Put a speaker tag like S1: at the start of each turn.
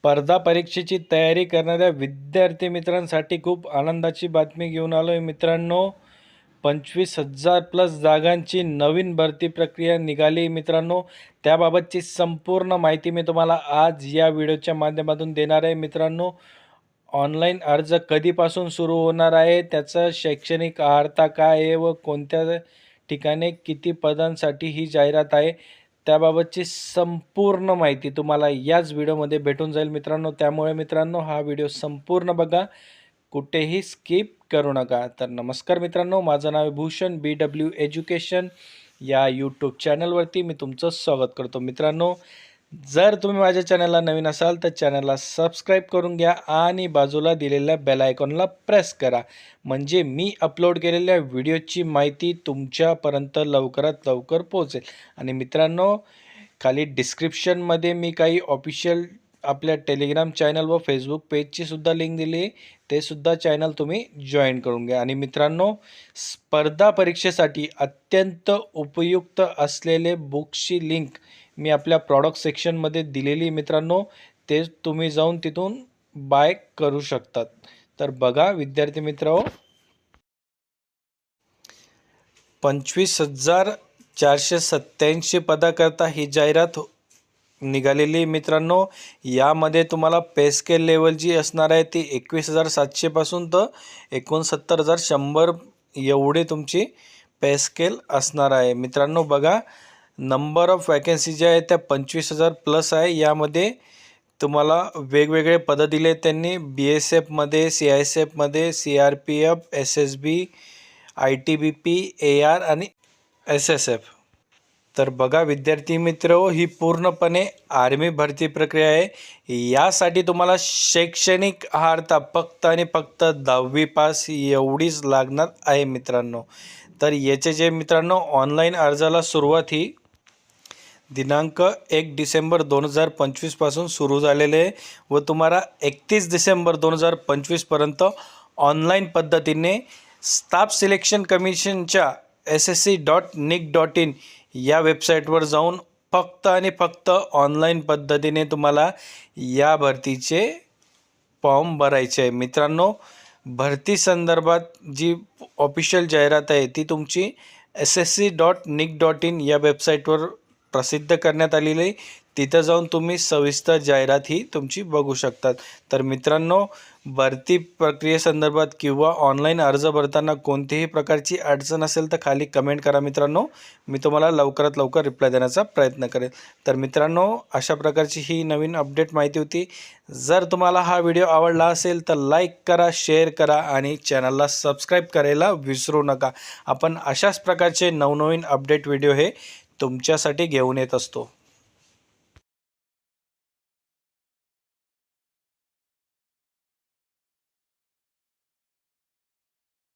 S1: स्पर्धा परीक्षेची तयारी करणाऱ्या विद्यार्थी मित्रांसाठी खूप आनंदाची बातमी घेऊन आलो आहे मित्रांनो. 25,000 प्लस जागांची नवीन भरती प्रक्रिया निघाली मित्रांनो. त्याबाबतची संपूर्ण माहिती मी तुम्हाला आज या व्हिडिओच्या माध्यमातून देणार आहे मित्रांनो. ऑनलाईन अर्ज कधीपासून सुरू होणार आहे, त्याचं शैक्षणिक अर्हता काय आहे व कोणत्या ठिकाणी किती पदांसाठी ही जाहिरात आहे, त्याबाबतची संपूर्ण माहिती तुम्हाला याच व्हिडिओमध्ये भेटून जाईल मित्रांनो. त्यामुळे मित्रांनो हा व्हिडिओ संपूर्ण बघा, कुठेही स्किप करू नका. तर नमस्कार मित्रांनो, माझं नाव आहे भूषण BW एज्युकेशन या यूट्यूब चॅनलवरती मी तुमचं स्वागत करतो मित्रांनो. जर तुम्ही माझ्या चॅनलला नवीन असाल तर चॅनलला सबस्क्राईब करून घ्या आणि बाजूला दिलेल्या बेल आयकॉनला प्रेस करा, म्हणजे मी अपलोड केलेल्या व्हिडिओची माहिती तुमच्यापर्यंत लवकरात लवकर पोहोचेल. आणि मित्रांनो, खाली डिस्क्रिप्शनमध्ये मी काही ऑफिशियल आपल्या टेलिग्राम चॅनल व फेसबुक पेजची सुद्धा लिंक दिली आहे, ते सुद्धा चॅनल तुम्ही जॉईन करून घ्या. आणि मित्रांनो, स्पर्धा परीक्षेसाठी अत्यंत उपयुक्त असलेले बुक्सची लिंक मी आपल्या प्रॉडक्ट सेक्शनमध्ये दिलेली मित्रांनो, ते तुम्ही जाऊन तिथून बाय करू शकतात. तर बघा विद्यार्थी मित्र, 25,487 पदाकरता ही जाहिरात निघालेली मित्रांनो. यामध्ये तुम्हाला पे स्केल लेवल जी असणार आहे ती 21,700 पासून तर 69,100 एवढी तुमची पे स्केल असणार आहे मित्रांनो. बघा, नंबर ऑफ वॅकन्सी ज्या आहेत त्या 25,000 प्लस आहे. यामध्ये तुम्हाला वेगवेगळे पदं दिले त्यांनी, BSFमध्ये, CISFमध्ये, CRPF, SSB, ITBP, AR आणि SSF. तर बघा विद्यार्थी मित्र, ही पूर्णपणे आर्मी भरती प्रक्रिया आहे. यासाठी तुम्हाला शैक्षणिक अर्हता फक्त आणि फक्त 10वी पास एवढीच लागणार आहे मित्रांनो. तर याचे जे मित्रांनो ऑनलाईन अर्जाला सुरुवात ही दिनांक 1 डिसेंबर 2025 पासून सुरू झालेले आहे व तुम्हाला 31 डिसेंबर 2025 पर्यंत ऑनलाईन पद्धतीने स्टाफ सिलेक्शन कमिशनच्या ssc.nic.in या वेबसाईटवर जाऊन फक्त आणि फक्त ऑनलाईन पद्धतीने तुम्हाला या भरतीचे फॉर्म भरायचे आहे मित्रांनो. भरती संदर्भात जी ऑफिशियल जाहिरात आहे ती तुमची ssc.nic.in या वेबसाईटवर प्रसिद्ध करण्यात आलेली आहे. तिथं जाऊन तुम्ही सविस्तर जाहिरात ही तुमची बघू शकतात. तर मित्रांनो, भरती प्रक्रियेसंदर्भात किंवा ऑनलाईन अर्ज भरताना कोणतीही प्रकारची अडचण असेल तर खाली कमेंट करा मित्रांनो, मी तुम्हाला लवकरात लवकर रिप्लाय देण्याचा प्रयत्न करेन. तर मित्रांनो, अशा प्रकारची ही नवीन अपडेट माहिती होती. जर तुम्हाला हा व्हिडिओ आवडला असेल तर लाईक करा, शेअर करा आणि चॅनलला सबस्क्राईब करायला विसरू नका. आपण अशाच प्रकारचे नवनवीन अपडेट व्हिडिओ हे तुमच्यासाठी घेऊन येत असतो.